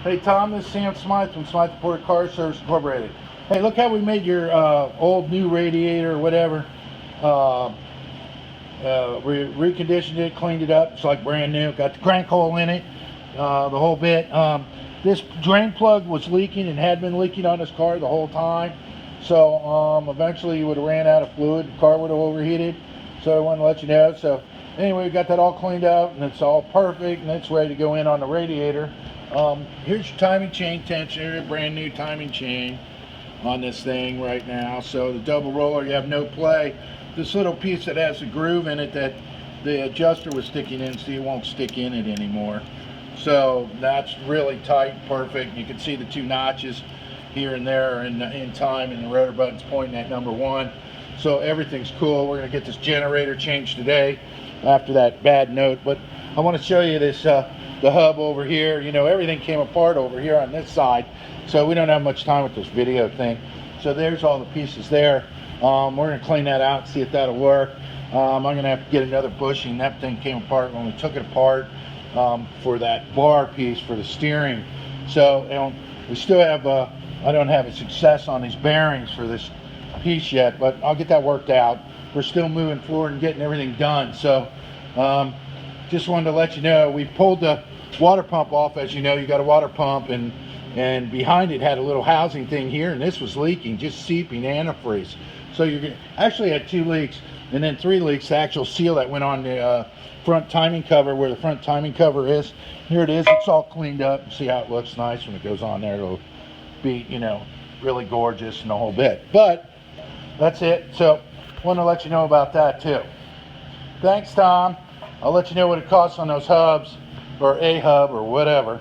Hey Tom, this is Sam Smyth from Smyth Motorcar Service Incorporated. Hey, look how we made your old new radiator or whatever. We reconditioned it, cleaned it up. It's like brand new. Got the crank hole in it, the whole bit. This drain plug was leaking and had been leaking on this car the whole time. So eventually you would have ran out of fluid. The car would have overheated. So I wanted to let you know. So anyway, we got that all cleaned out and it's all perfect and it's ready to go in on the radiator. Here's your timing chain tensioner, brand new timing chain on this thing right now. So the double roller, you have no play. This little piece that has a groove in it that the adjuster was sticking in, so you won't stick in it anymore. So that's really tight, perfect. You can see the two notches here and there in time, and the rotor button's pointing at number 1. So everything's cool. We're going to get this generator changed today after that bad note. But I want to show you this the hub over here. You know, everything came apart over here on this side, so we don't have much time with this video thing. So there's all the pieces there. We're going to clean that out and see if that'll work. I'm going to have to get another bushing. That thing came apart when we took it apart for that bar piece for the steering. So we still have I don't have a success on these bearings for this piece yet, but I'll get that worked out. We're still moving forward and getting everything done. So just wanted to let you know, we pulled the water pump off. As you know, you got a water pump, and behind it had a little housing thing here, and this was leaking, just seeping antifreeze. So you actually had 2 leaks and then 3 leaks. The actual seal that went on the front timing cover, where the front timing cover is, here it is. It's all cleaned up. See how it looks nice when it goes on there. It'll be, you know, really gorgeous and the whole bit. But that's it. So want to let you know about that too. Thanks, Tom. I'll let you know what it costs on those hubs, or a hub or whatever.